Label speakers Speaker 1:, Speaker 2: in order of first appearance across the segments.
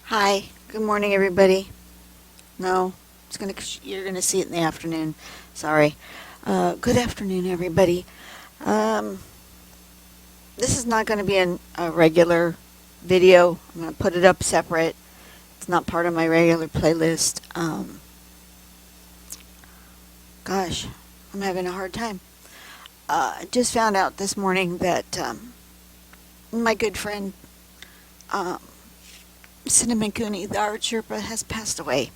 Speaker 1: Hi, good morning, everybody. No, you're gonna see it in the afternoon. Sorry. Good afternoon, everybody. Um, this is not going to be a regular video. I'm going to put it up separate. It's not part of my regular playlist. Gosh, I'm having a hard time. I just found out this morning that my good friend um, Cinnamon Cooney, the Art Sherpa, has passed away.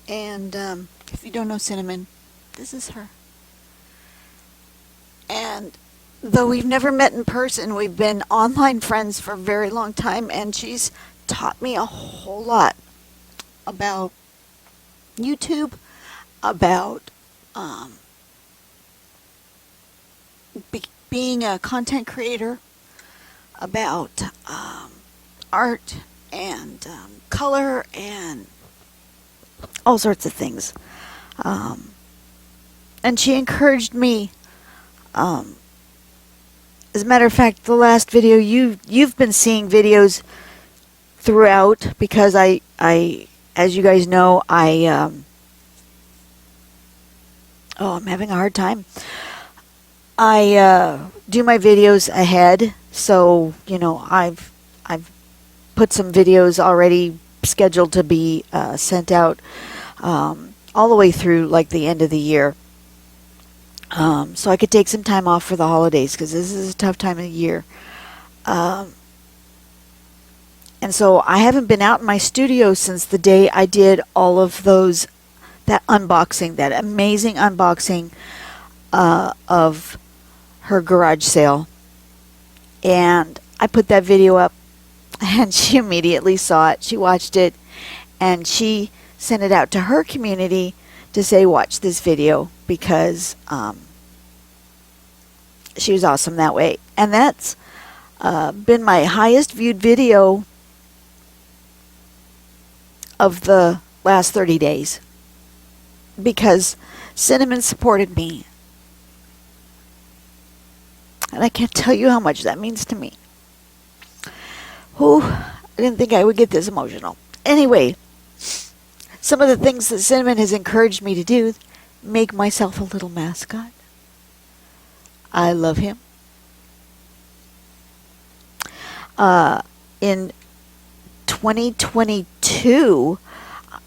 Speaker 1: And if you don't know Cinnamon, this is her. And though we've never met in person, we've been online friends for a very long time, and she's taught me a whole lot about YouTube, about um, being a content creator, about art and color and all sorts of things. Um, and she encouraged me. As a matter of fact, the last video you've been seeing videos throughout because I as you guys know I'm having a hard time. I do my videos ahead, so I've put some videos already scheduled to be sent out all the way through like the end of the year. So I could take some time off for the holidays because this is a tough time of the year. And so I haven't been out in my studio since the day I did all of that unboxing, that amazing unboxing of her garage sale. And I put that video up and she immediately saw it. She watched it and she sent it out to her community to say, watch this video because she was awesome that way. And that's been my highest viewed video of the last 30 days because Cinnamon supported me. And I can't tell you how much that means to me. I didn't think I would get this emotional. Anyway, some of the things that Cinnamon has encouraged me to do: make myself a little mascot. I love him. In 2022,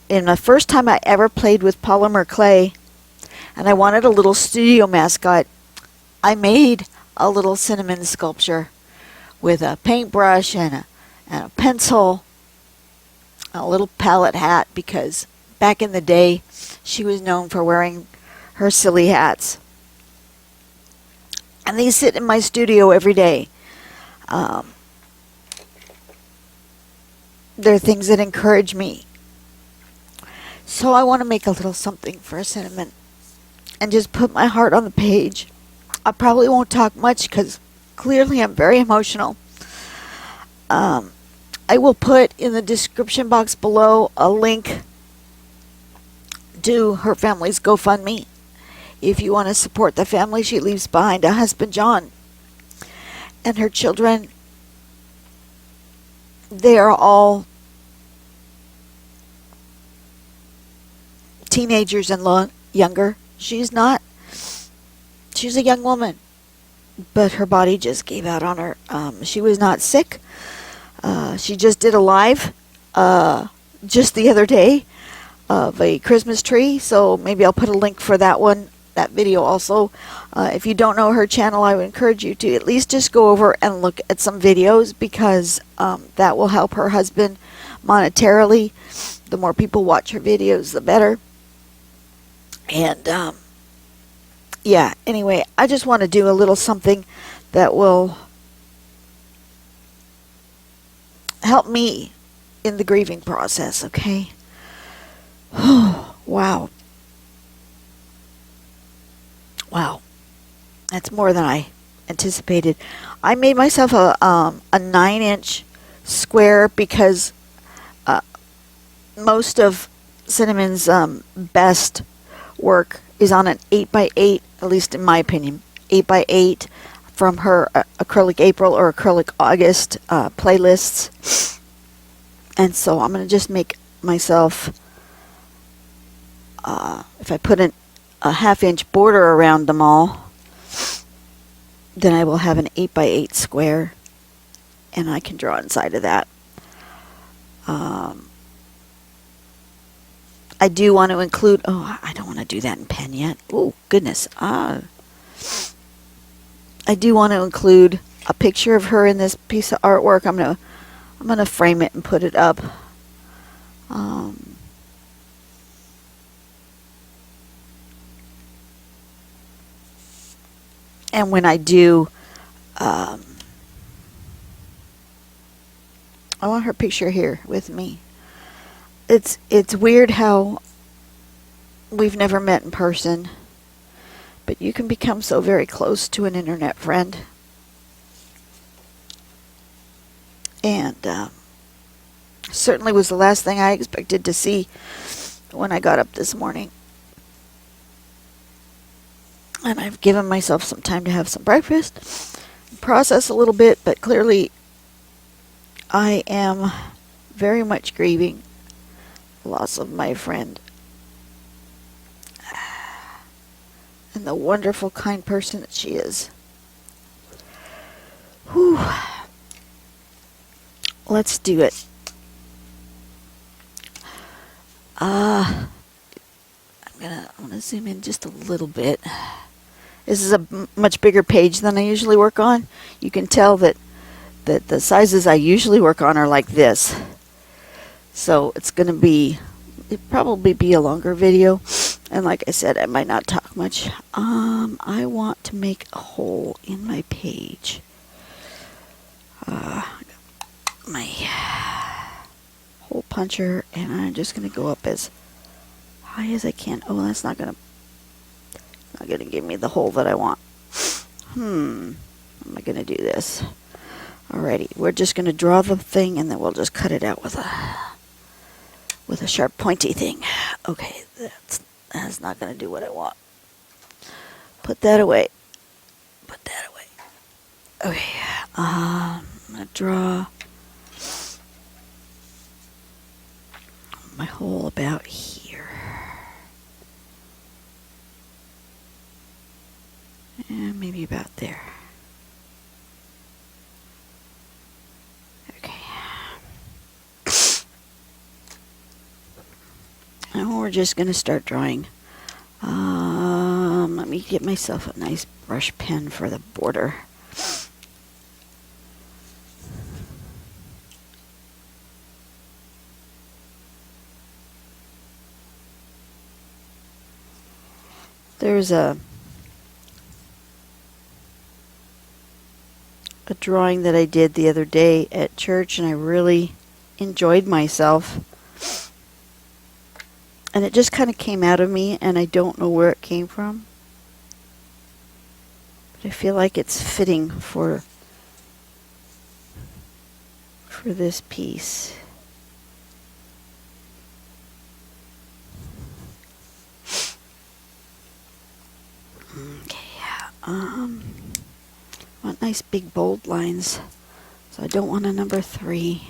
Speaker 1: in the first time I ever played with polymer clay, and I wanted a little studio mascot, I made a little Cinnamon sculpture with a paintbrush and a pencil, a little palette hat, because back in the day she was known for wearing her silly hats. And these sit in my studio every day. They're things that encourage me. So I want to make a little something for Cinnamon and just put my heart on the page. I probably won't talk much because clearly I'm very emotional. I will put in the description box below a link to her family's GoFundMe. If you want to support the family she leaves behind, a husband, John, and her children, they are all teenagers and younger. She's not. She's a young woman, but her body just gave out on her. She was not sick. She just did a live just the other day of a Christmas tree, so maybe I'll put a link for that video also. If you don't know her channel, I would encourage you to at least just go over and look at some videos because that will help her husband monetarily. The more people watch her videos, the better. And yeah, anyway, I just want to do a little something that will help me in the grieving process, okay? Wow. Wow. That's more than I anticipated. I made myself a 9-inch square because most of Cinnamon's best work is on an 8x8, at least in my opinion, 8x8 from her acrylic April or acrylic August playlists. And so I'm going to just make myself, if I put a 1/2-inch border around them all, then I will have an 8x8 square, and I can draw inside of that. I do want to include, I don't want to do that in pen yet. Oh, goodness. I do want to include a picture of her in this piece of artwork. I'm gonna frame it and put it up. And when I do, I want her picture here with me. It's weird how we've never met in person, but you can become so very close to an internet friend. And certainly was the last thing I expected to see when I got up this morning. And I've given myself some time to have some breakfast, process a little bit, but clearly I am very much grieving the loss of my friend and the wonderful, kind person that she is. Whew. Let's do it. I'm gonna zoom in just a little bit. This is a much bigger page than I usually work on. You can tell that the sizes I usually work on are like this. So it's going to be, it'll probably be a longer video. And like I said, I might not talk much. I want to make a hole in my page. My hole puncher, and I'm just going to go up as high as I can. Oh, that's not going to give me the hole that I want. How am I going to do this? Alrighty, we're just going to draw the thing, and then we'll just cut it out with a sharp pointy thing. Okay, that's not going to do what I want. Put that away. Put that away. Okay, I'm going to draw my hole about here. And maybe about there. Okay. Now we're just going to start drawing. Let me get myself a nice brush pen for the border. There's a drawing that I did the other day at church, and I really enjoyed myself. And it just kind of came out of me, and I don't know where it came from. But I feel like it's fitting for this piece. Okay, want nice big bold lines, so I don't want a number 3.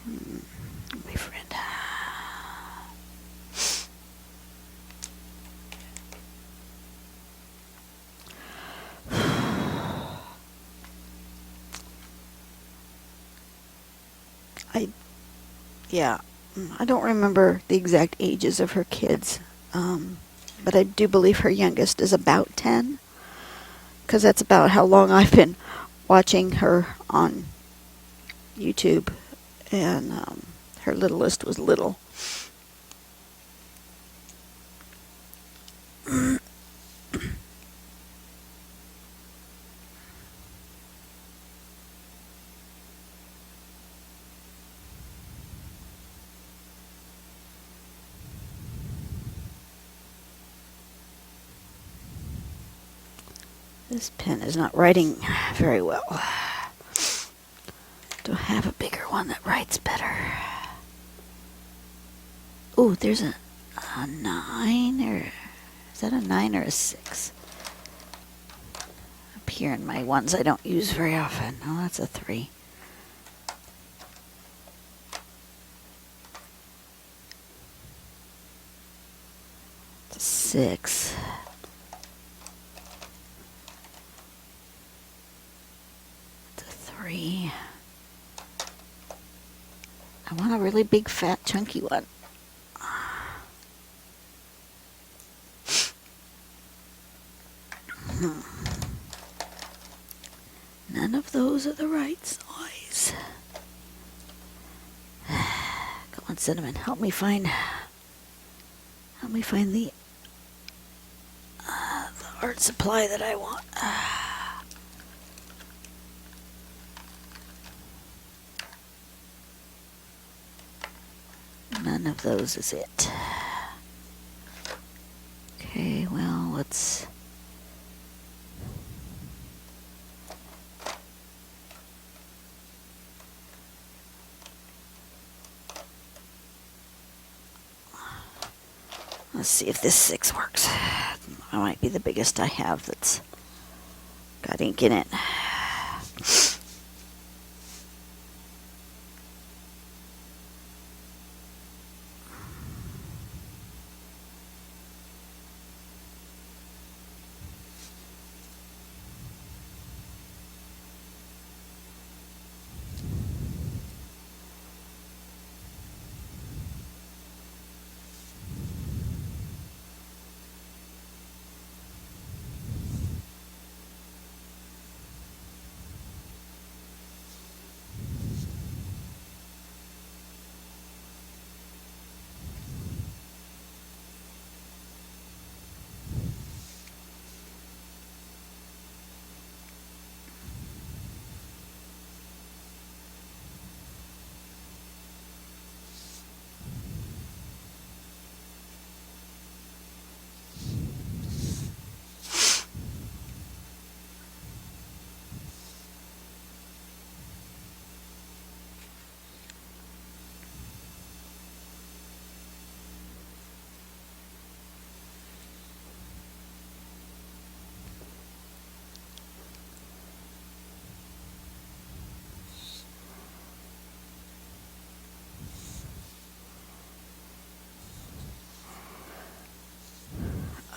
Speaker 1: My friend. I don't remember the exact ages of her kids, but I do believe her youngest is about 10, because that's about how long I've been watching her on YouTube, and her littlest was little. This pen is not writing very well. Do I have a bigger one that writes better? Ooh, there's a 9, or is that a 9 or a 6? Up here in my ones I don't use very often. Oh, that's a 3. 6. It's a 3. I want a really big, fat, chunky one. None of those are the right size. Come on, Cinnamon, help me find the art supply that I want. None of those is it. Okay, well, let's... Let's see if this 6 works. That might be the biggest I have that's got ink in it.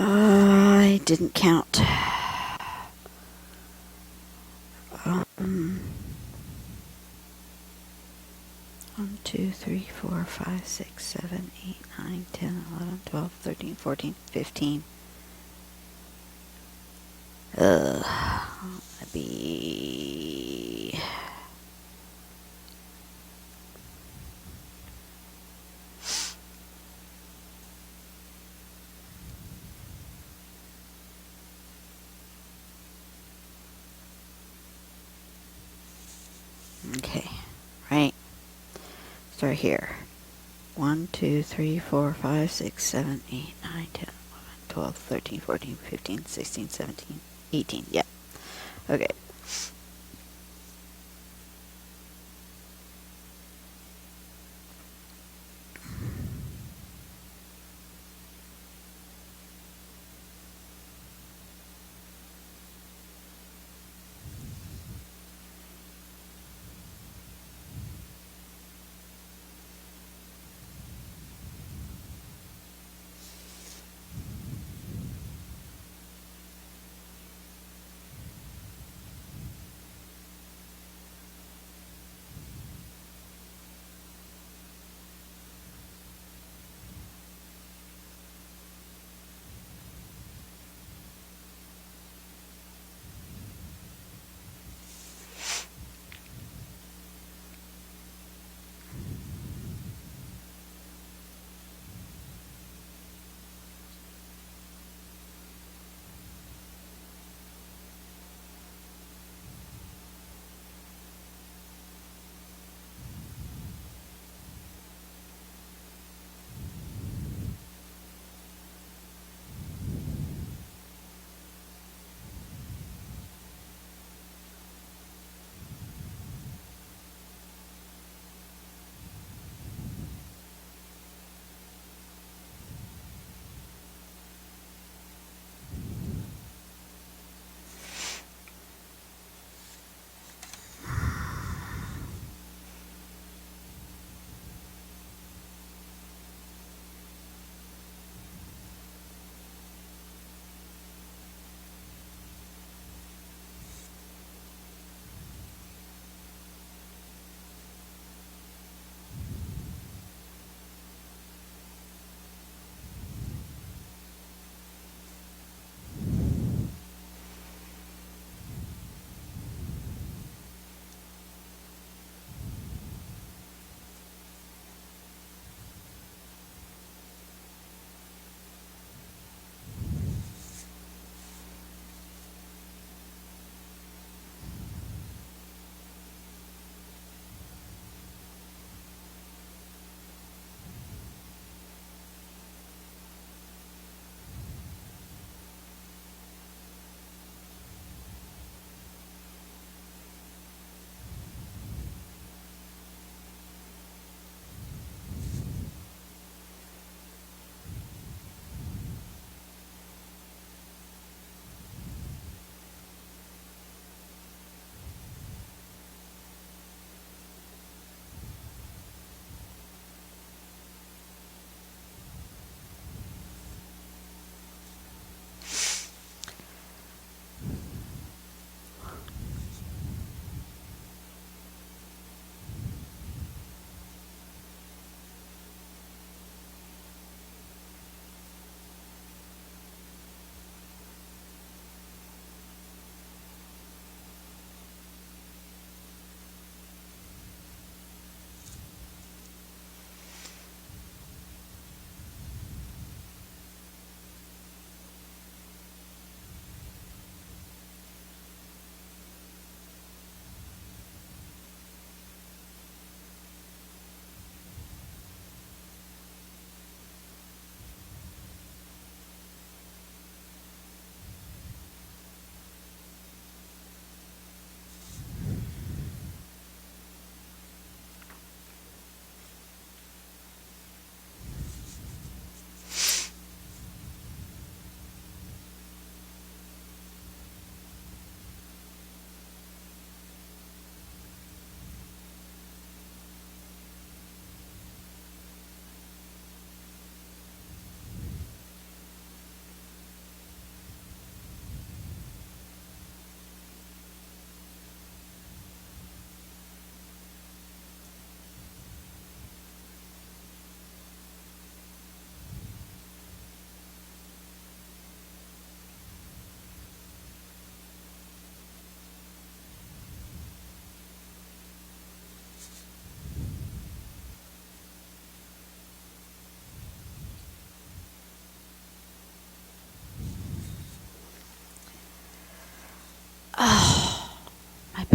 Speaker 1: I didn't count. 1, 2, 3, 4, 5, 6, 7, 8, 9, 10, 11, 12, 13, 14, 15. That'd be... Okay, right. Start here. 1, 2, 3, 4, 5, 6, 7, 8, 9, 10, 11, 12, 13, 14, 15, 16, 17, 18. Yeah. Okay.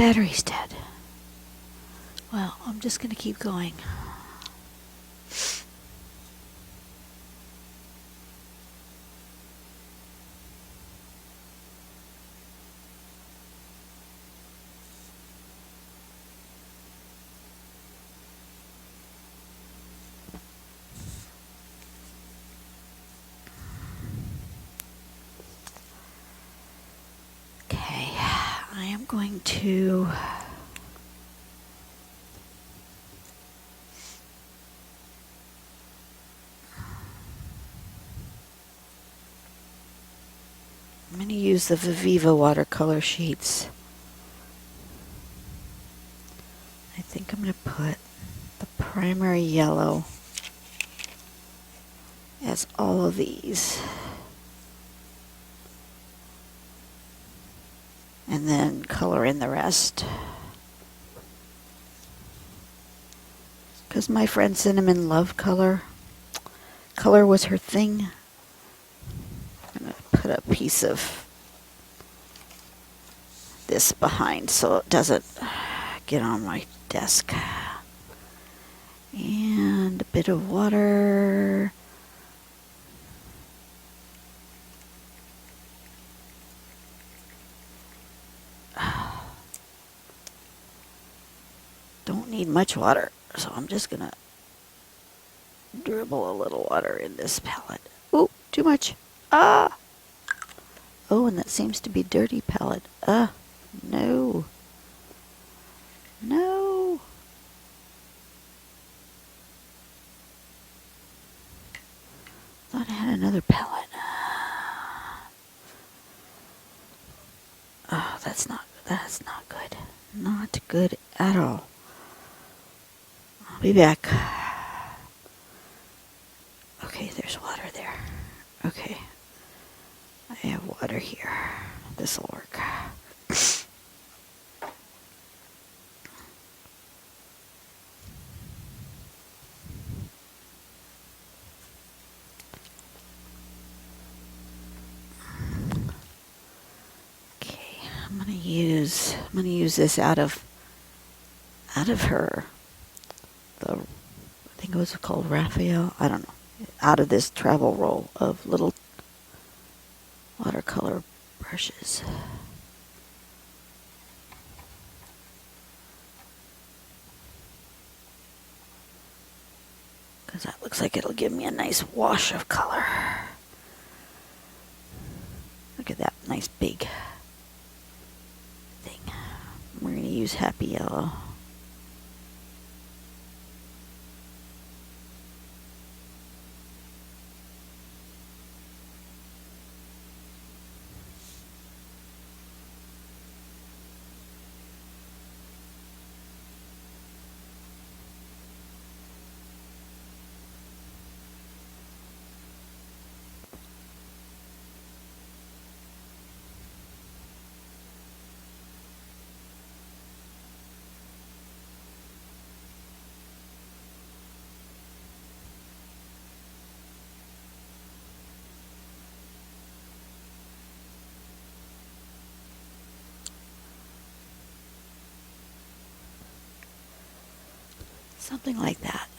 Speaker 1: battery's dead. Well, I'm just going to keep going. Okay, I am going to use the Viviva watercolor sheets. I think I'm going to put the primary yellow as all of these. And then color in the rest. Because my friend Cinnamon loved color. Color was her thing. I'm going to put a piece of this behind so it doesn't get on my desk. And a bit of water. Don't need much water, so I'm just gonna dribble a little water in this palette. Ooh, too much. Ah! Oh, and that seems to be dirty palette. No. No. Thought I had another palette. Oh, that's not good. Not good at all. I'll be back. Okay, there's water there. Okay. I have water here. This'll work. Okay, I'm gonna use this out of her. I think it was called Raphael. I don't know. Out of this travel roll of little watercolor brushes. Because that looks like it'll give me a nice wash of color. Look at that nice big thing. We're going to use Happy Yellow. Something like that.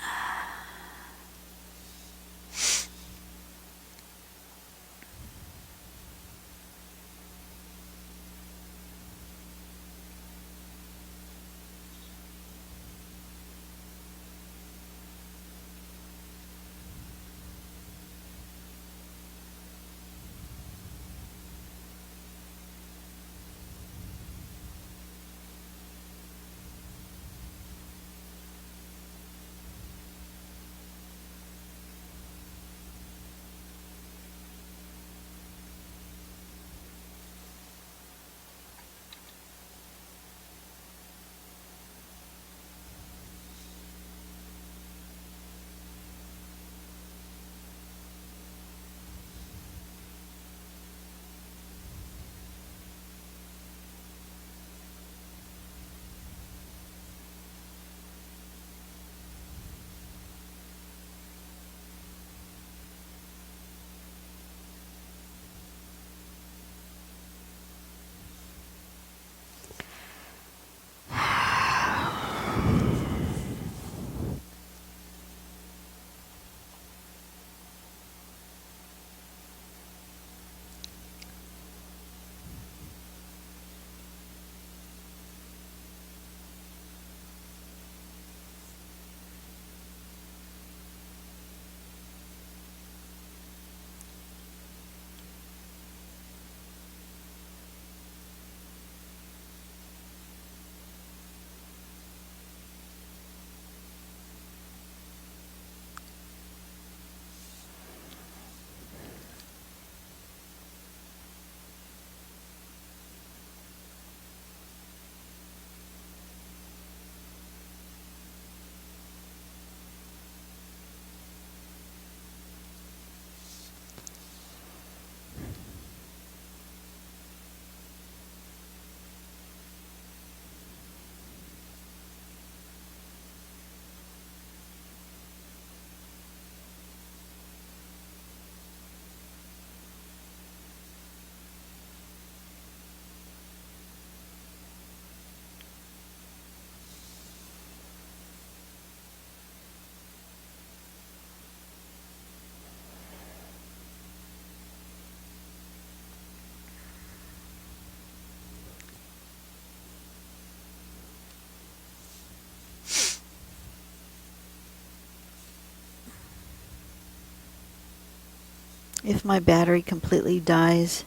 Speaker 1: if my battery completely dies,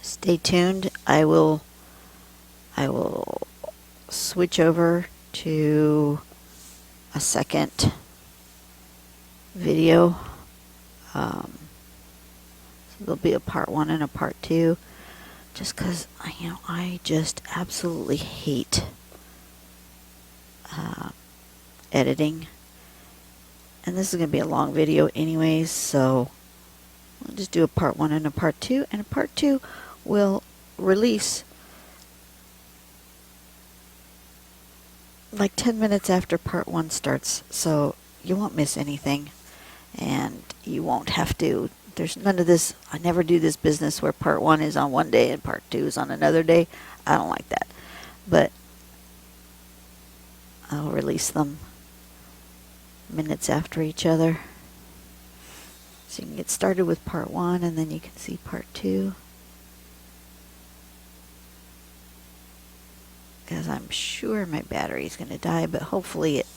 Speaker 1: stay tuned. I will switch over to a second video. So there'll be a part 1 and a part 2, just because I just absolutely hate editing, and this is going to be a long video anyways, so we'll just do a part 1 and a part 2, and a part 2 will release like 10 minutes after part 1 starts, so you won't miss anything, and you won't have to. There's none of this. I never do this business where part 1 is on one day and part 2 is on another day. I don't like that, but I'll release them minutes after each other, so you can get started with part 1 and then you can see part 2, because I'm sure my battery is going to die, but hopefully it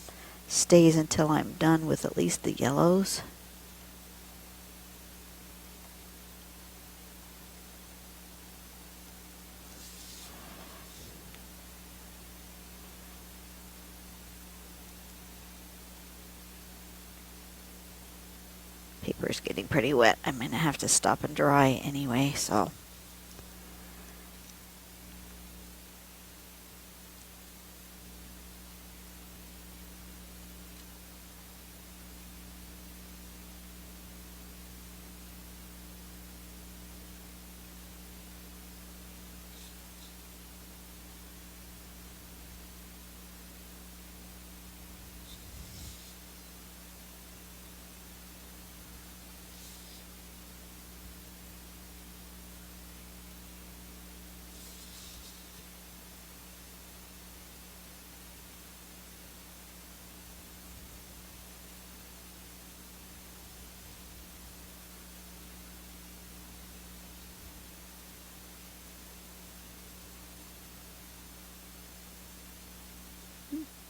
Speaker 1: stays until I'm done with at least the yellows. Paper is getting pretty wet. I'm going to have to stop and dry anyway, so.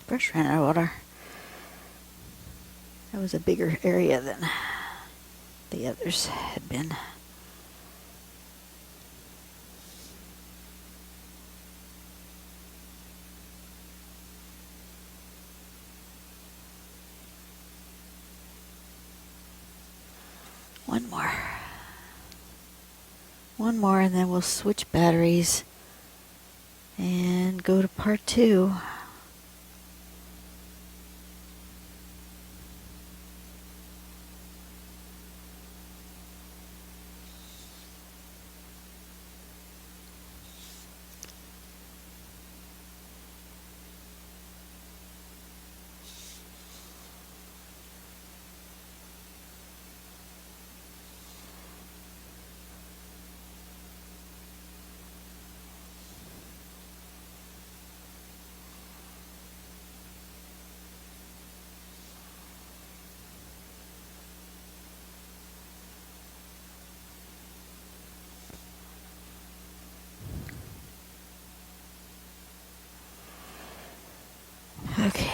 Speaker 1: Brush ran out of water. That was a bigger area than the others had been. One more. One more, and then we'll switch batteries and go to part 2. Okay.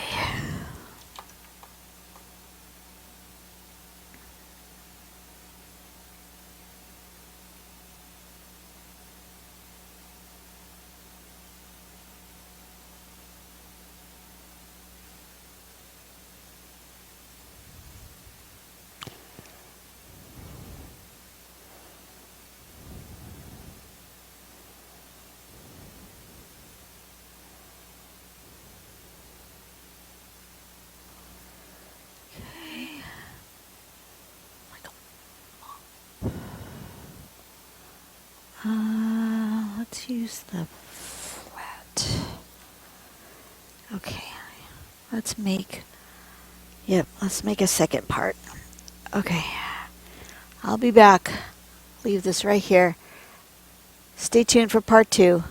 Speaker 1: Let's use the flat. Okay, let's make a second part. Okay, I'll be back. Leave this right here. Stay tuned for part 2.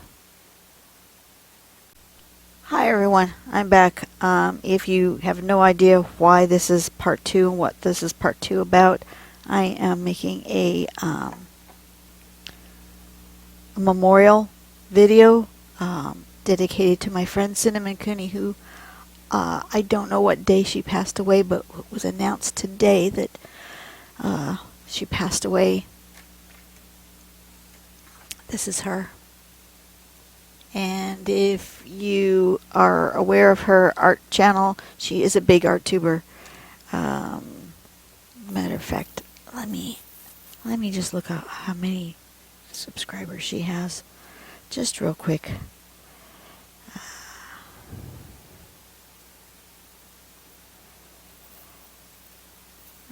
Speaker 1: Hi everyone, I'm back. If you have no idea why this is part 2 and what this is part 2 about, I am making a memorial video dedicated to my friend Cinnamon Cooney, who I don't know what day she passed away, but it was announced today that she passed away. This is her. And if you are aware of her art channel, she is a big art tuber. Matter of fact, let me just look up how many subscribers she has, just real quick.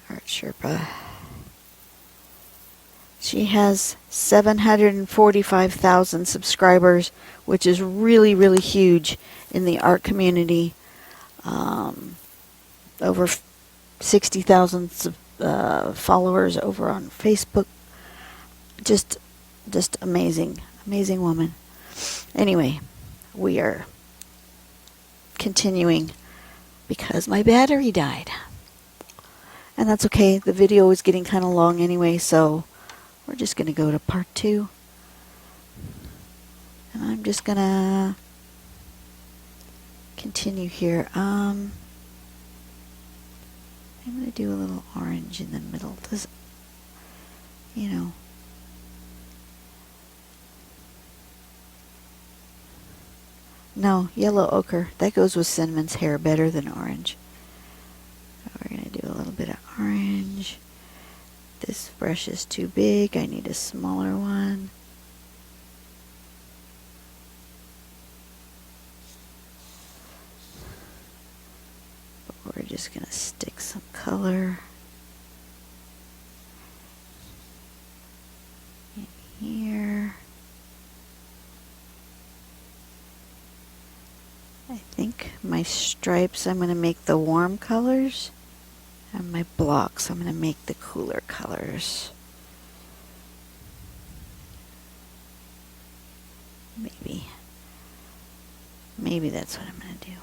Speaker 1: Art Sherpa. She has 745,000 subscribers, which is really, really huge in the art community. Over 60,000 followers over on Facebook. Just amazing, amazing woman. Anyway, we are continuing because my battery died. And that's okay. The video is getting kind of long anyway, so we're just going to go to part 2. And I'm just going to continue here. I'm going to do a little orange in the middle. Does, you know. No, yellow ochre. That goes with Cinnamon's hair better than orange. We're going to do a little bit of orange. This brush is too big. I need a smaller one. But we're just going to stick some color in here. I think my stripes, I'm going to make the warm colors. And my blocks, I'm going to make the cooler colors. Maybe that's what I'm going to do.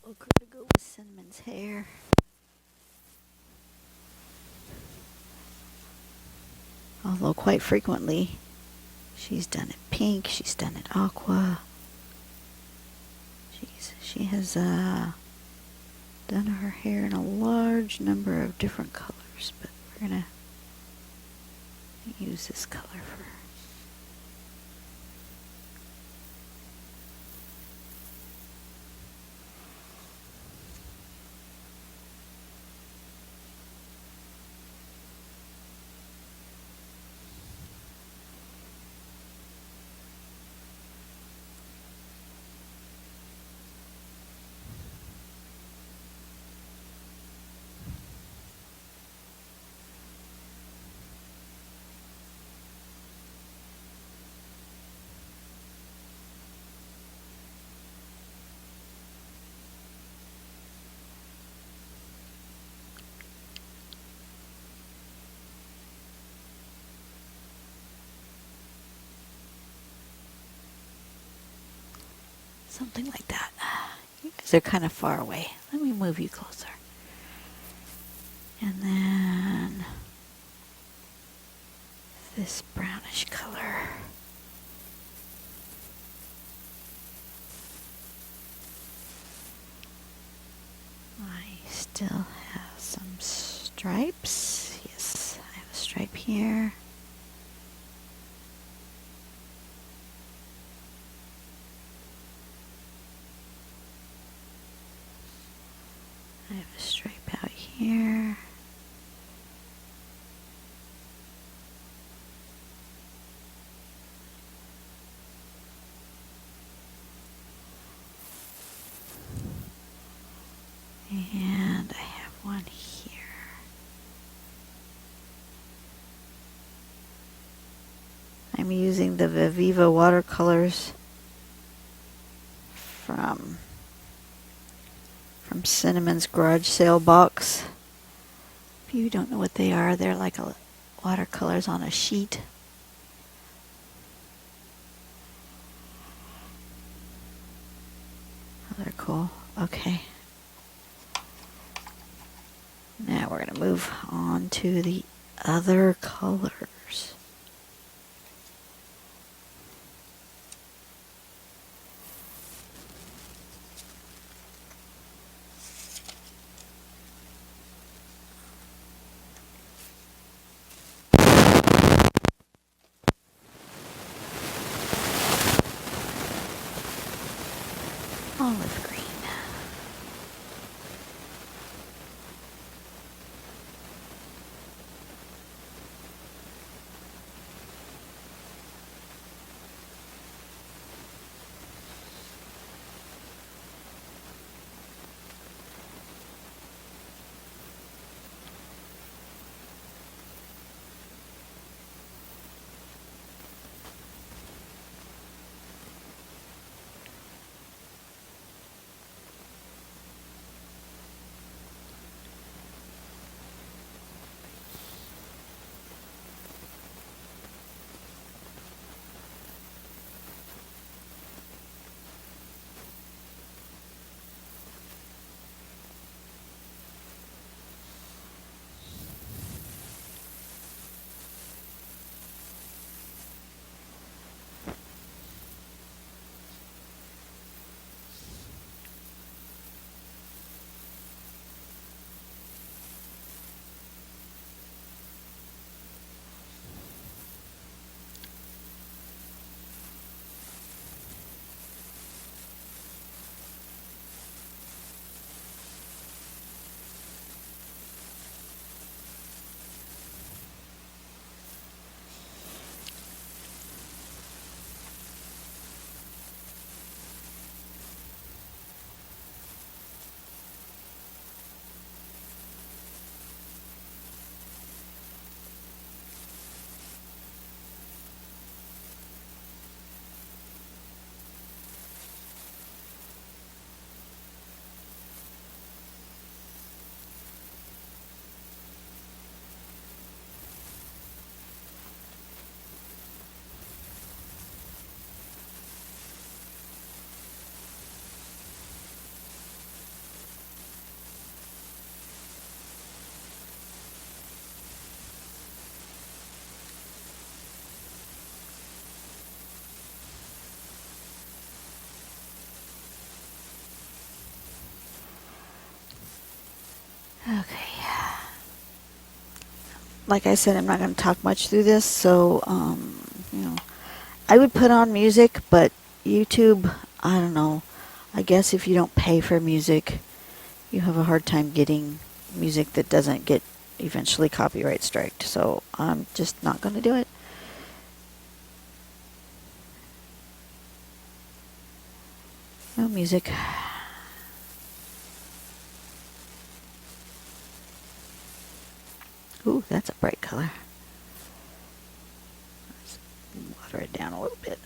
Speaker 1: Ochre to go with Cinnamon's hair. Although quite frequently she's done it pink, she's done it aqua. She has done her hair in a large number of different colors, but we're gonna use this color for something like that. You guys are kind of far away. Let me move you closer. And then this brownish color. I still have some stripes. Yes, I have a stripe here. I have a stripe out here. And I have one here. I'm using the Viviva watercolors from Cinnamon's garage sale box. If you don't know what they are, they're like watercolors on a sheet. Oh, they're cool. Okay. Now we're going to move on to the other colors. Olive green. like I said, I'm not going to talk much through this, so, you know, I would put on music, but YouTube, I don't know. I guess if you don't pay for music, you have a hard time getting music that doesn't get eventually copyright striked. So I'm just not going to do it. No music. Ooh, that's a bright color. Let's water it down a little bit.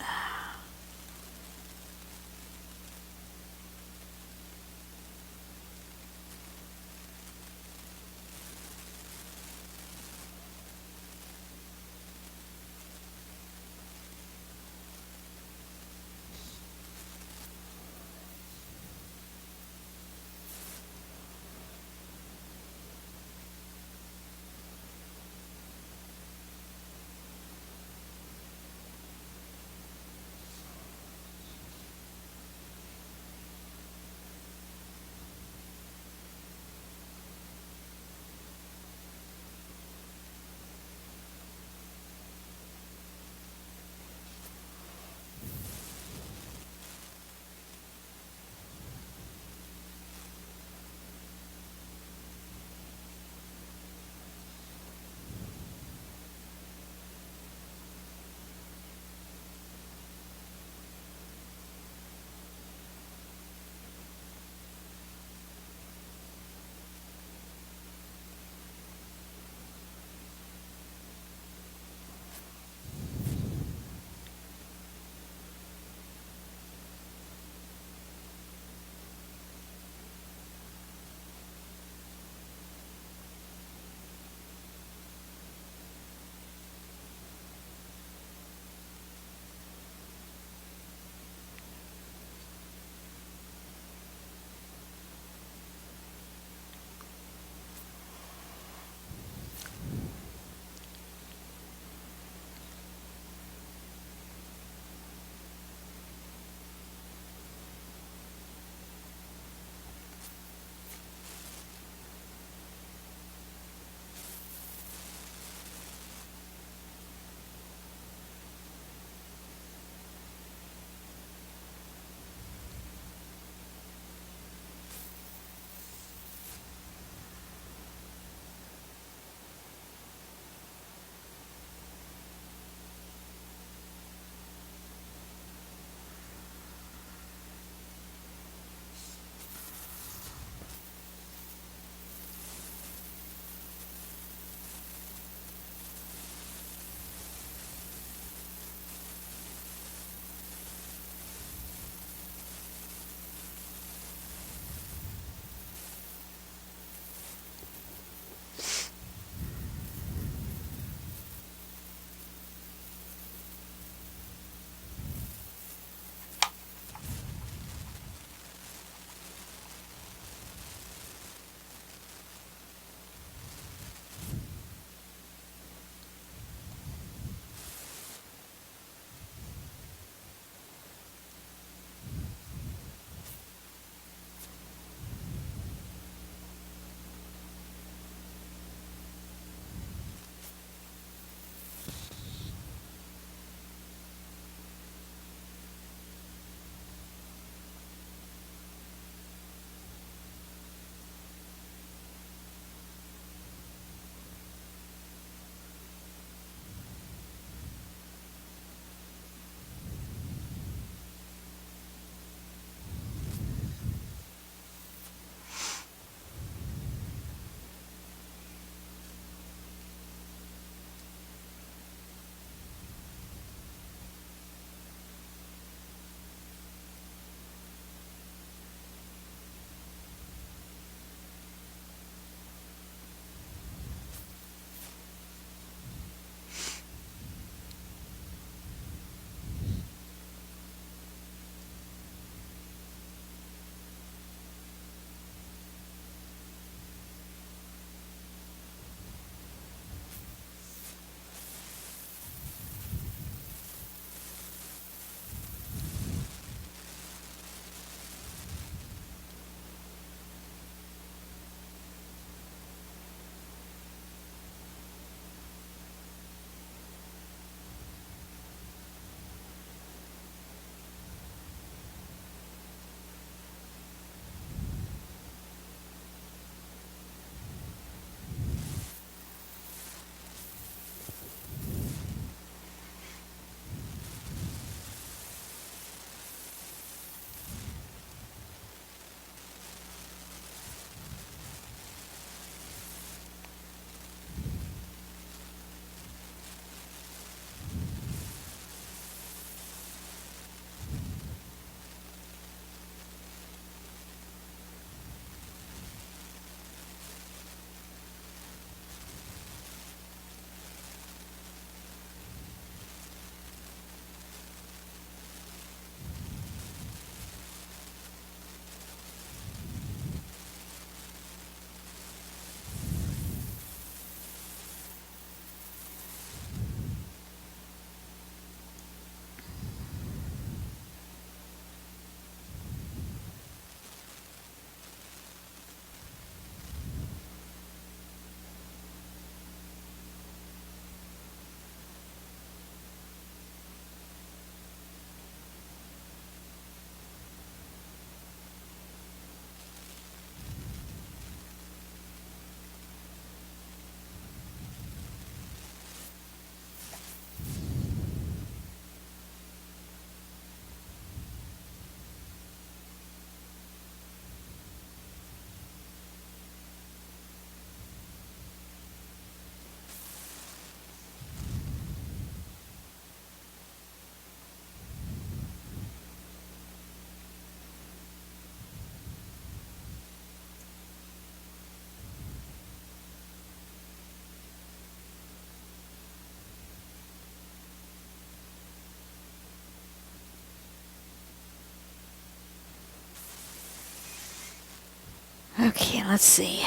Speaker 1: Okay, let's see.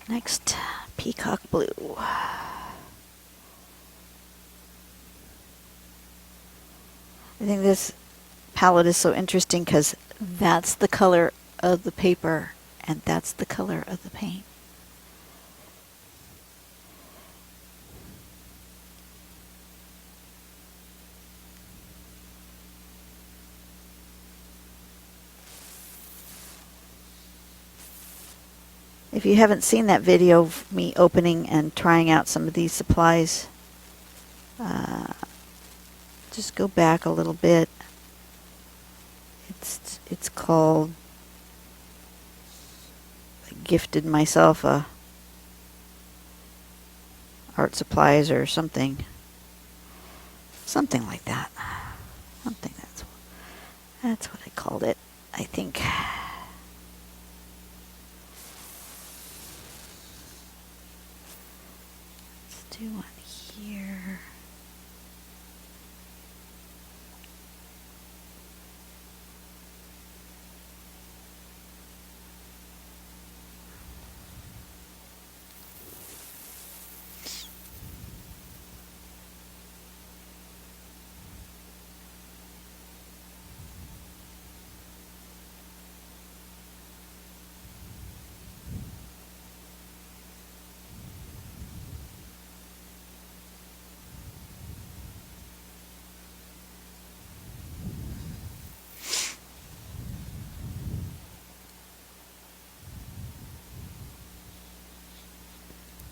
Speaker 1: Next, peacock blue. I think this palette is so interesting because that's the color of the paper and that's the color of the paint. If you haven't seen that video of me opening and trying out some of these supplies, just go back a little bit. It's called, I gifted myself a art supplies or something like that. Something that's what I called it, I think. Let's do one here.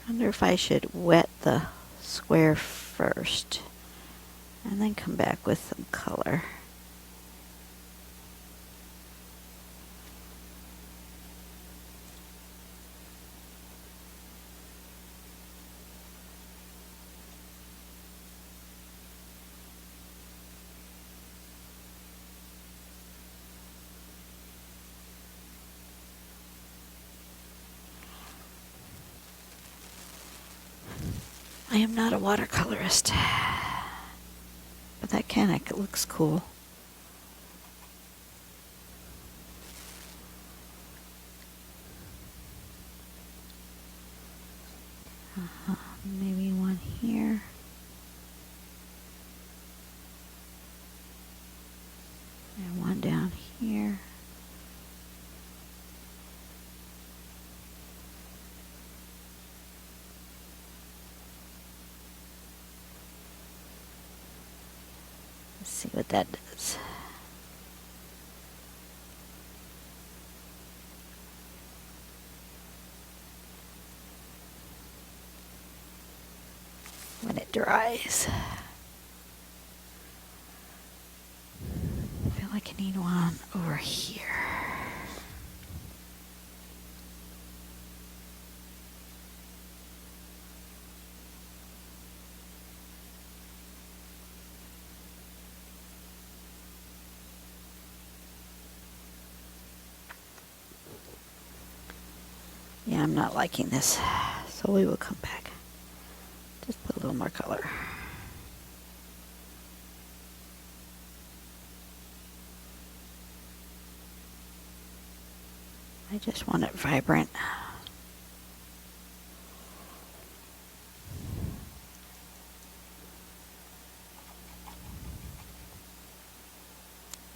Speaker 1: I wonder if I should wet the square first and then come back with some color. I am not a watercolorist, but that canic looks cool. Maybe one here. And one down here. Let's see what that does. When it dries. I feel like I need one over here. Yeah, I'm not liking this, so we will come back. Just put a little more color. I just want it vibrant.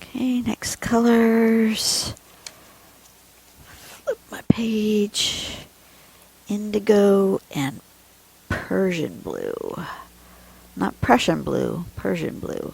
Speaker 1: Okay, next colors. Flip my page. Indigo and Persian blue. Not Prussian blue, Persian blue.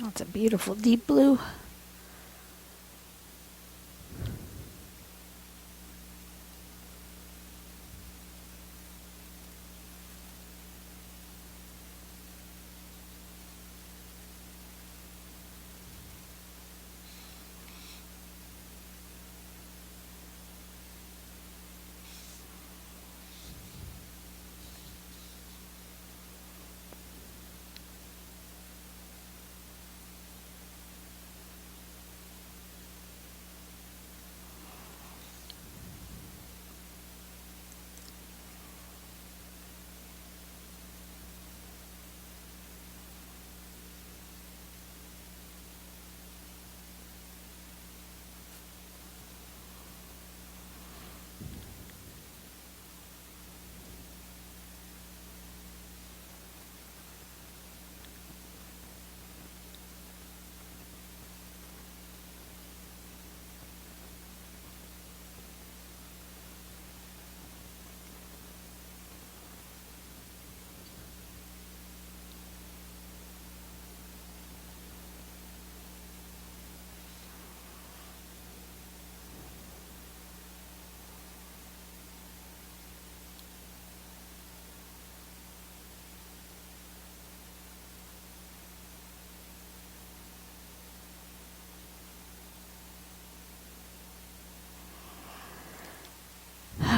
Speaker 1: That's a beautiful deep blue.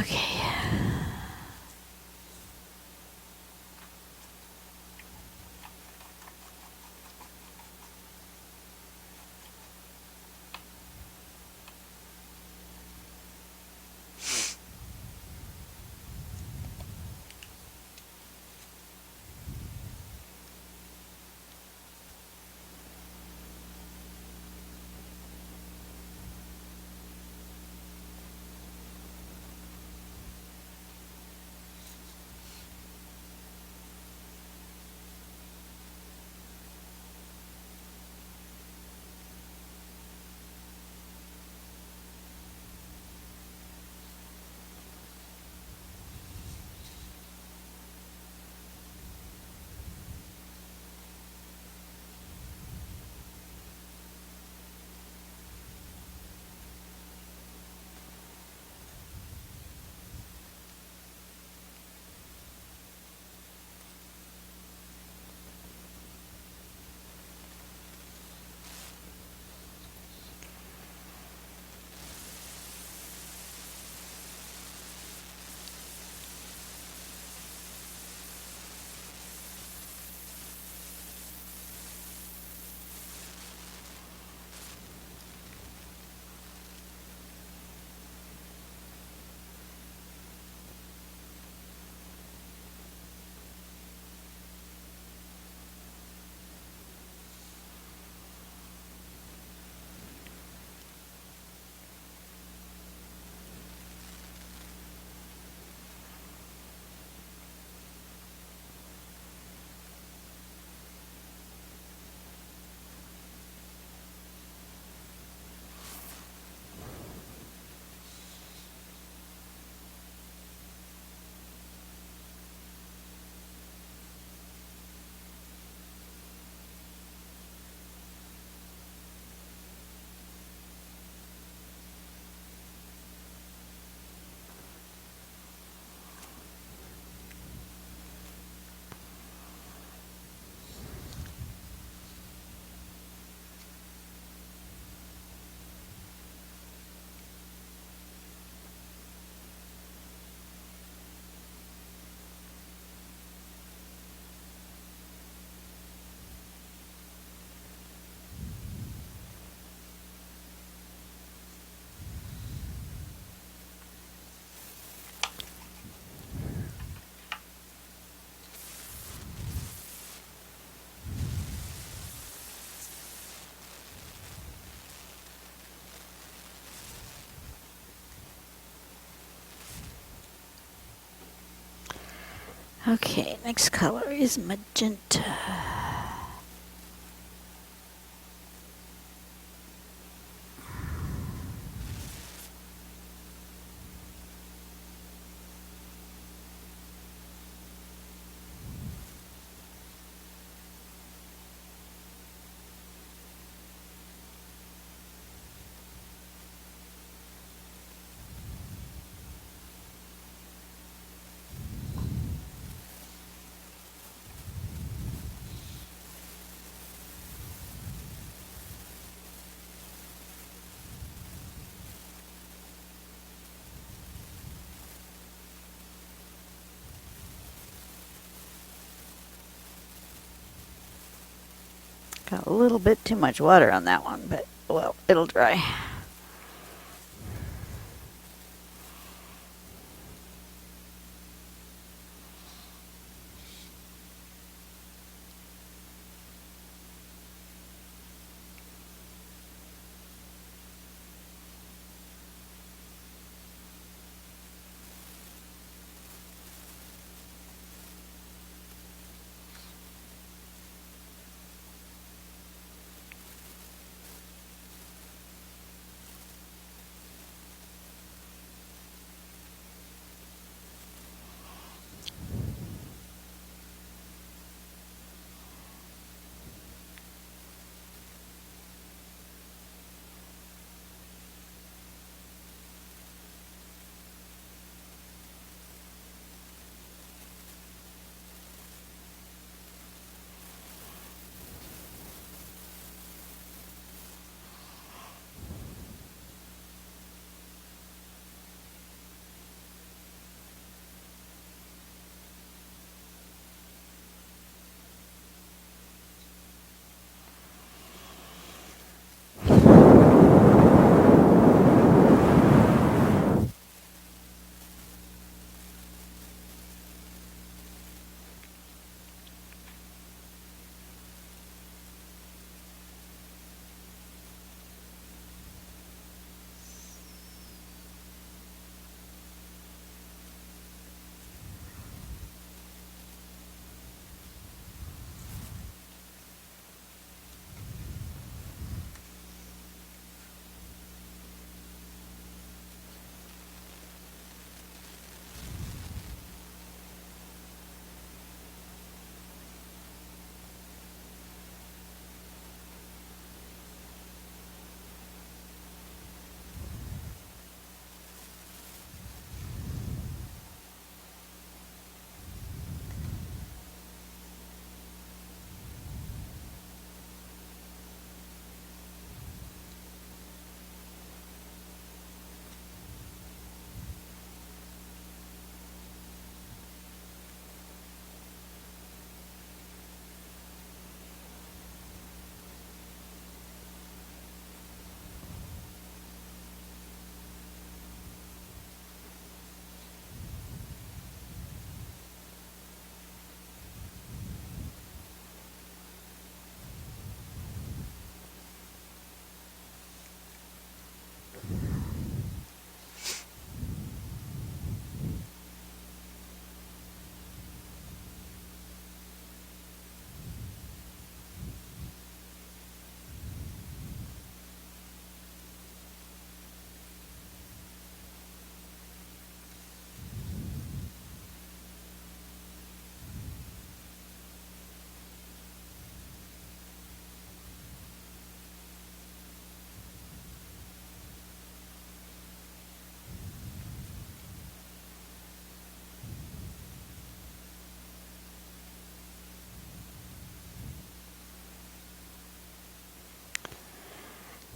Speaker 1: Okay. Okay, next color is magenta. Got a little bit too much water on that one, but well, it'll dry.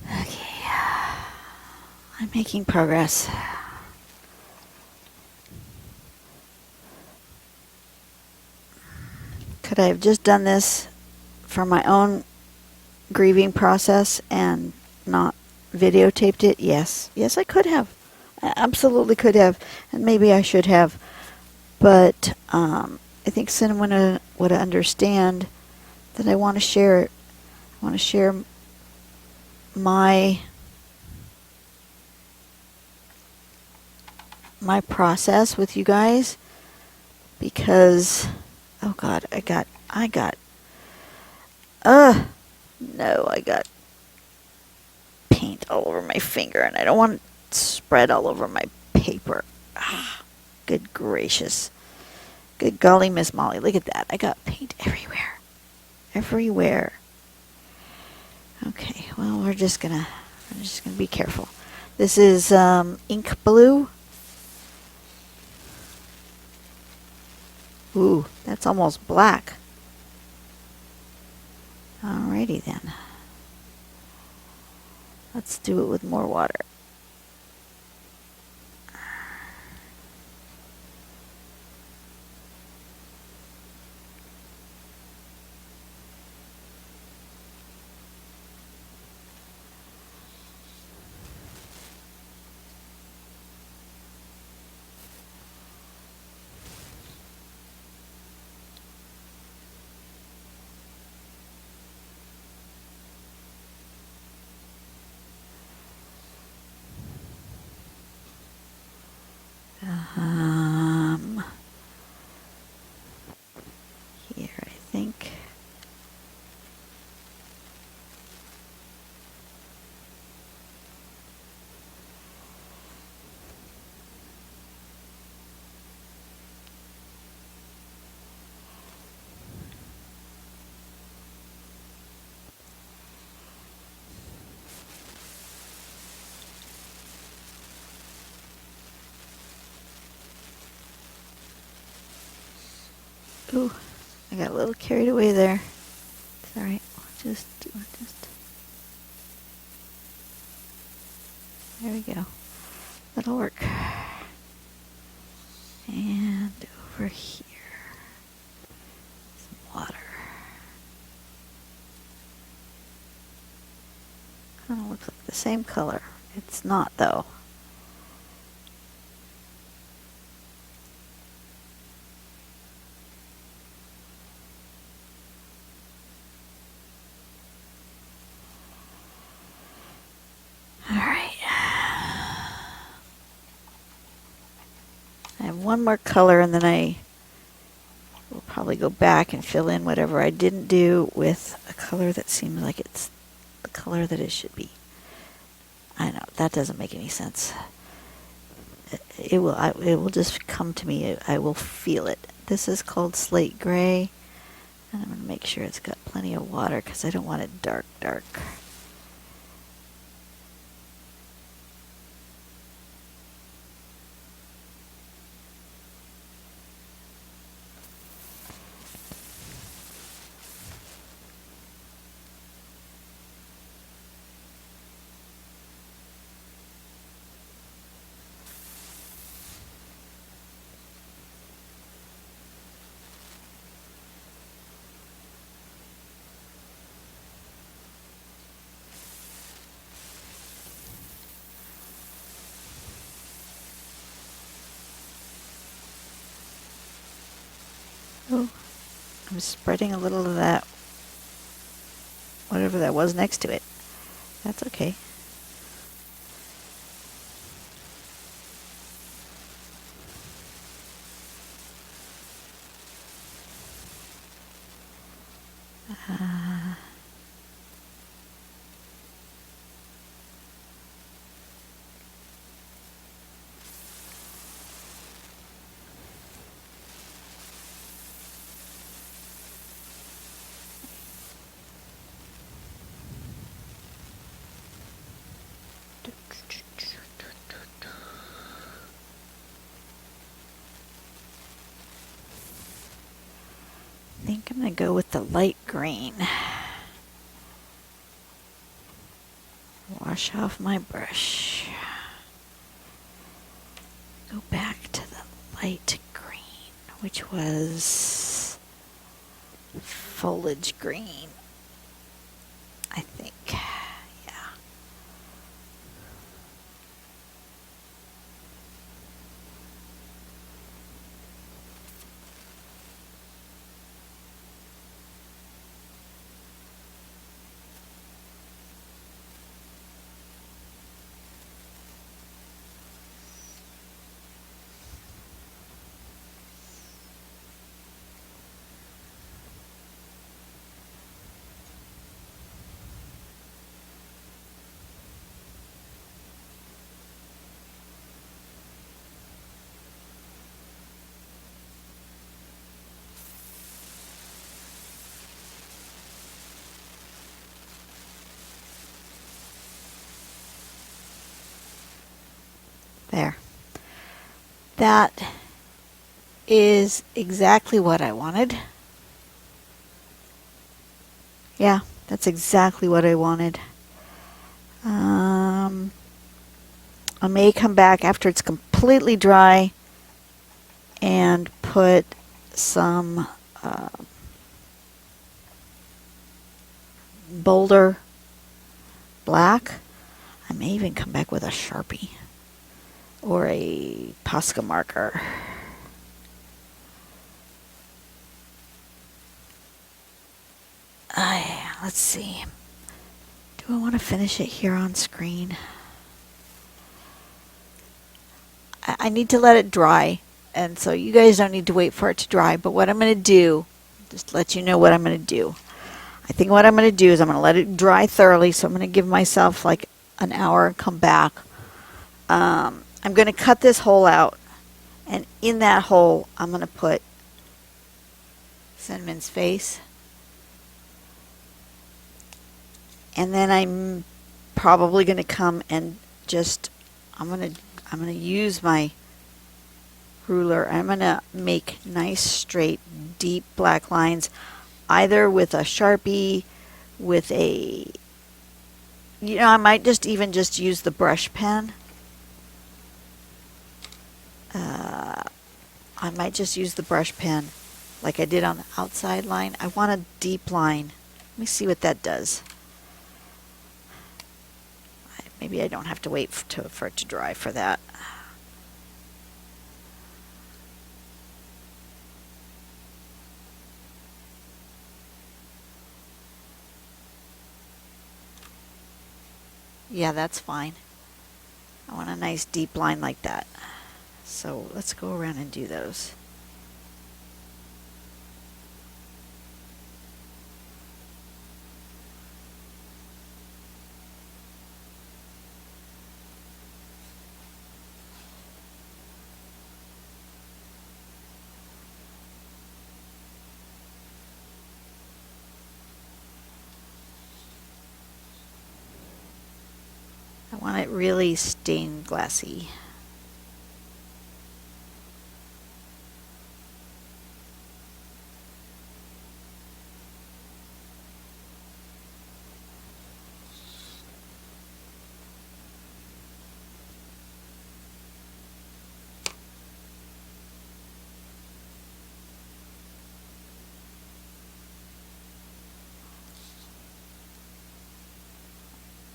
Speaker 1: Okay, I'm making progress. Could I have just done this for my own grieving process and not videotaped it? Yes. Yes, I could have. I absolutely could have. And maybe I should have. But I think Cinnamon would understand that I want to share it. I want to share my process with you guys because oh god, I got no, I got paint all over my finger and I don't want it spread all over my paper. Ah, good gracious. Good golly, Miss Molly, look at that. I got paint everywhere. Everywhere. Okay, well, we're just gonna be careful. This is ink blue. Ooh, that's almost black. Alrighty then. Let's do it with more water. Ooh, I got a little carried away there. It's all right. Just there we go. That'll work. And over here, some water. Kind of looks like the same color. It's not though. I have one more color and then I will probably go back and fill in whatever I didn't do with a color that seems like it's the color that it should be. I know, that doesn't make any sense. It will just come to me. I will feel it. This is called slate gray. And I'm going to make sure it's got plenty of water because I don't want it dark, dark. Oh, I'm spreading a little of that, whatever that was next to it. That's okay. I think I'm going to go with the light green. Wash off my brush. Go back to the light green, which was foliage green, I think. Yeah. There. That is exactly what I wanted. Yeah, that's exactly what I wanted. I may come back after it's completely dry and put some Boulder black. I may even come back with a Sharpie or a Posca marker. Let's see. Do I want to finish it here on screen? I need to let it dry, and so you guys don't need to wait for it to dry, but what I'm going to do, just let you know what I'm going to do. I think what I'm going to do is I'm going to let it dry thoroughly, so I'm going to give myself like an hour and come back. I'm going to cut this hole out, and in that hole I'm going to put Cinnamon's face. And then I'm probably going to come and just I'm going to use my ruler. I'm going to make nice, straight, deep black lines, either with a Sharpie, with a, I might just even just use the brush pen. I might just use the brush pen like I did on the outside line. I want a deep line. Let me see what that does. Maybe I don't have to wait for it to dry for that. Yeah, that's fine. I want a nice deep line like that. So let's go around and do those. I want it really stained glassy.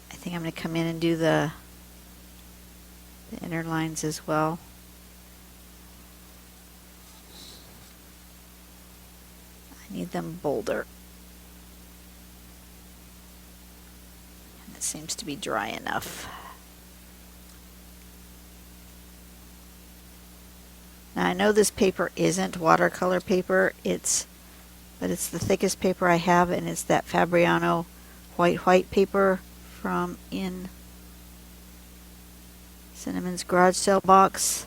Speaker 1: I think I'm going to come in and do the inner lines as well. I need them bolder. And it seems to be dry enough. Now I know this paper isn't watercolor paper, but it's the thickest paper I have, and it's that Fabriano white paper from in Cinnamon's garage sale box.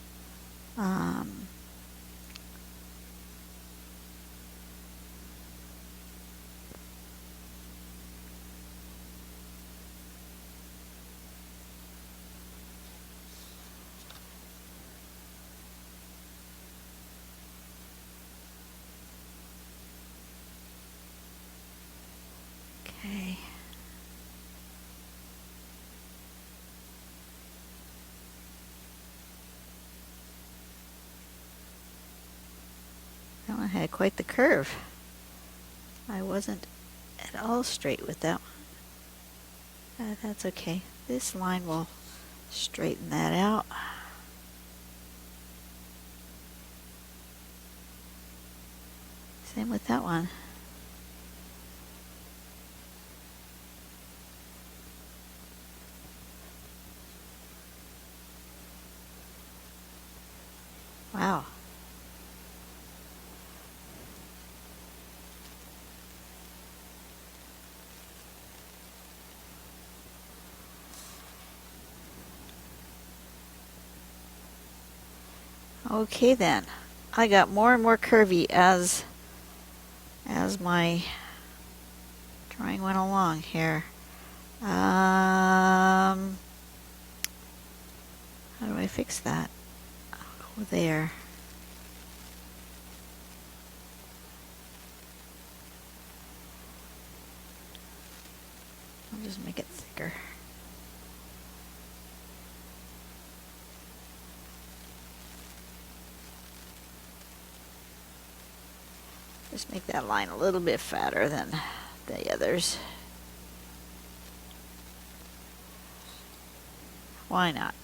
Speaker 1: Okay. That one had quite the curve. I wasn't at all straight with that one. That's okay. This line will straighten that out. Same with that one. Wow. Okay then. I got more and more curvy as my drawing went along here. How do I fix that? I'll go there. I'll just make it thicker. Just make that line a little bit fatter than the others. Why not?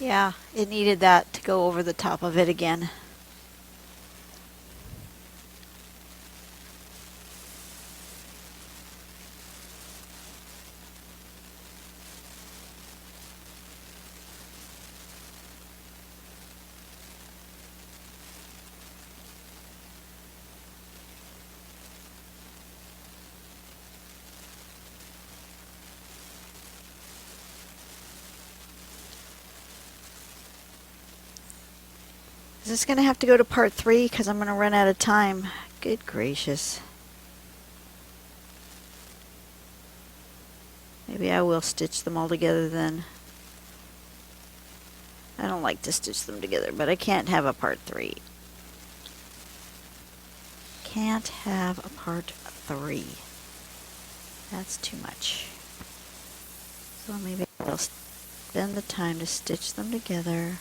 Speaker 1: Yeah, it needed that to go over the top of it again. Is this going to have to go to part 3? Because I'm going to run out of time. Good gracious. Maybe I will stitch them all together then. I don't like to stitch them together, but I can't have a part 3. Can't have a part 3. That's too much. So maybe I'll spend the time to stitch them together.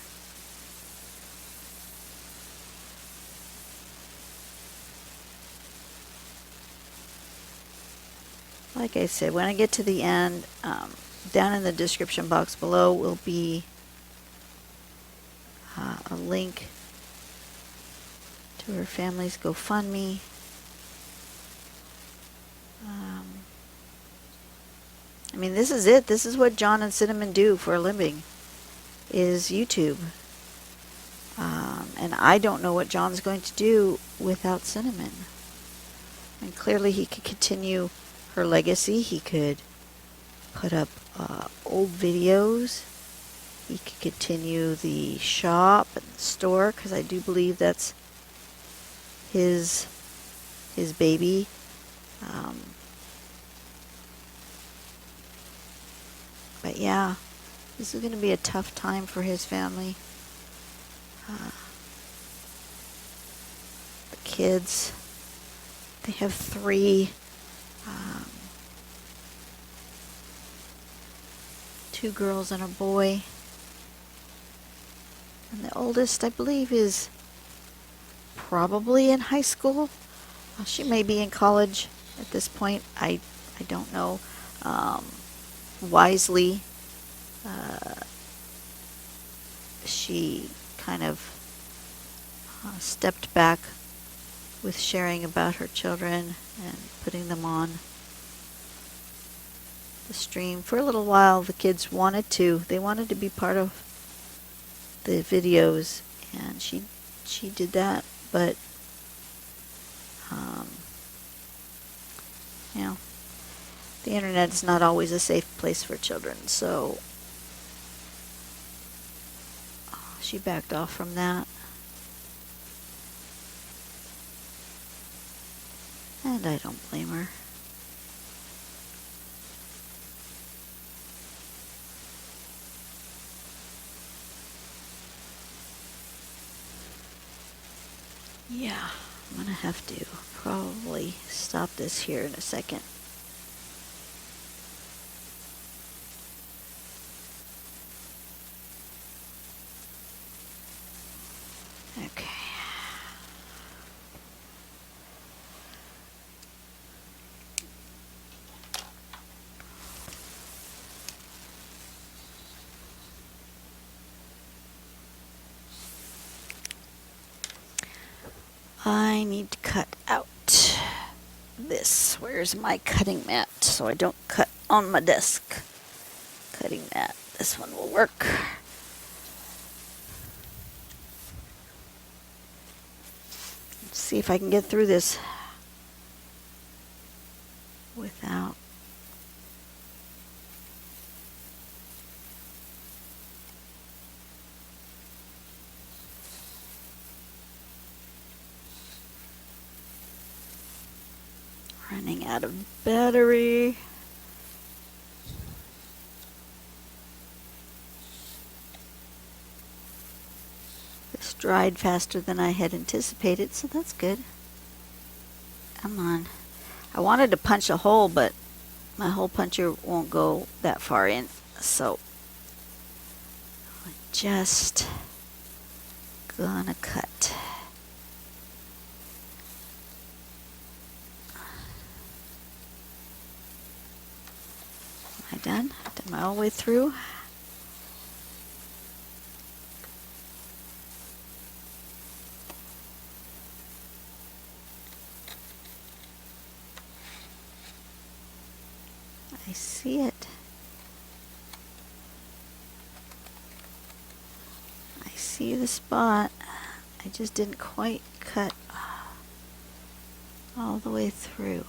Speaker 1: Like I said, when I get to the end, down in the description box below will be a link to her family's GoFundMe. I mean, this is it. This is what John and Cinnamon do for a living, is YouTube. And I don't know what John's going to do without Cinnamon. And clearly he could continue her legacy. He could put up old videos. He could continue the shop and the store, because I do believe that's his baby. But yeah, this is going to be a tough time for his family. The kids, they have 3. 2 girls and a boy. And the oldest, I believe, is probably in high school. She may be in college at this point. I don't know. Wisely, she kind of stepped back with sharing about her children and putting them on the stream. For a little while, the kids wanted to. They wanted to be part of the videos, and she did that. But you know, the internet is not always a safe place for children, so she backed off from that. And I don't blame her. Yeah, I'm going to have to probably stop this here in a second. Okay. I need to cut out this. Where's my cutting mat so I don't cut on my desk? Cutting mat. This one will work. Let's see if I can get through this without running out of battery. This dried faster than I had anticipated, so that's good. Come on. I wanted to punch a hole, but my hole puncher won't go that far in, so I'm just gonna cut. Am I done? Done my all the way through? I see it. I see the spot. I just didn't quite cut all the way through.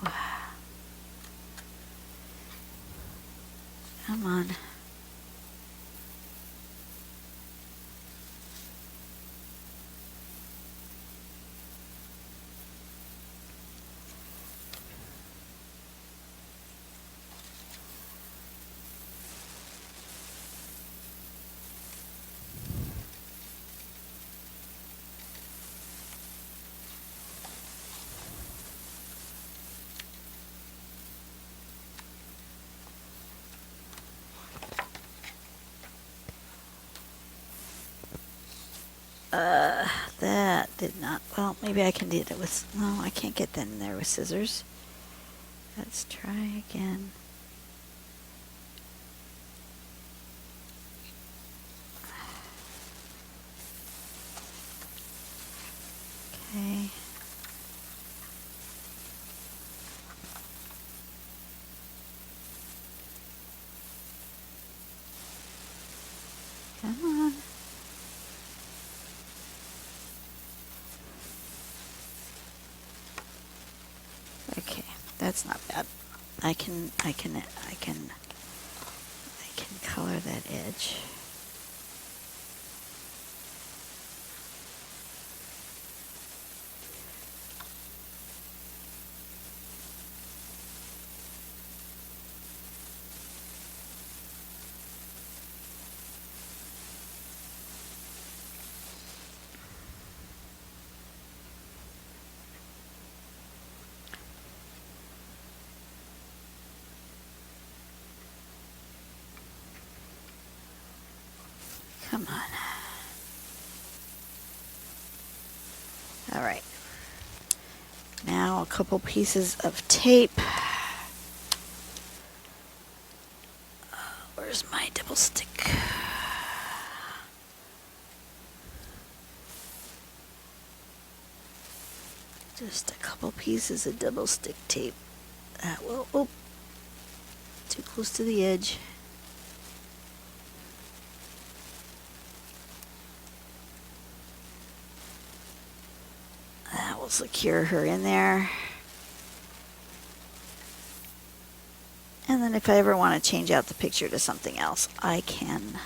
Speaker 1: Come on. That did not, well, maybe I can do it with, no, I can't get that in there with scissors. Let's try again. Okay. Come on. Okay, that's not bad. I can color that edge. Come on. All right. Now a couple pieces of tape. Where's my double stick? Just a couple pieces of double stick tape. That will, oh, too close to the edge. That will secure her in there. And then if I ever want to change out the picture to something else, I can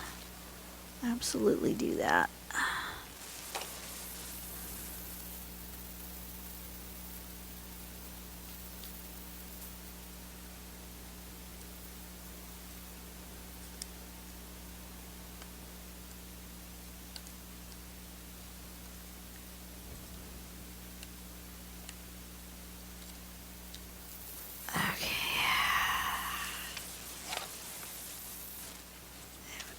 Speaker 1: absolutely do that.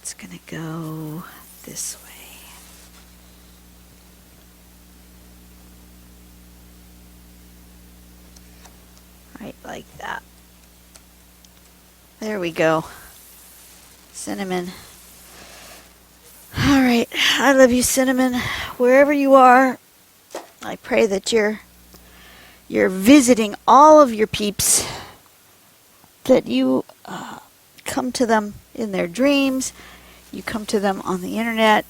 Speaker 1: It's gonna go this way. Right like that. There we go. Cinnamon. All right, I love you, Cinnamon. Wherever you are, I pray that you're visiting all of your peeps, that you come to them in their dreams. You come to them on the internet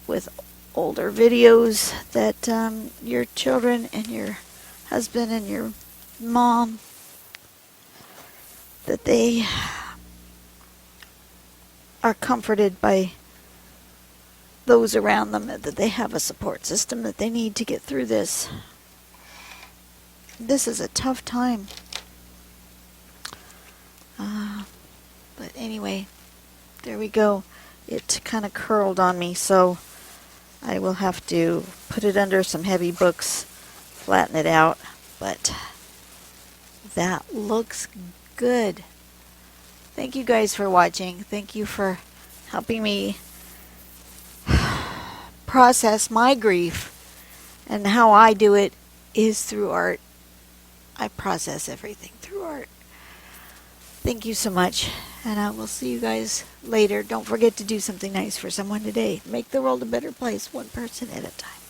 Speaker 1: with older videos that your children and your husband and your mom, that they are comforted by those around them, that they have a support system that they need to get through this. This is a tough time. But anyway, there we go. It kind of curled on me, so I will have to put it under some heavy books, flatten it out, but that looks good. Thank you guys for watching. Thank you for helping me process my grief, and how I do it is through art. I process everything through art. Thank you so much, and I will see you guys later. Don't forget to do something nice for someone today. Make the world a better place, one person at a time.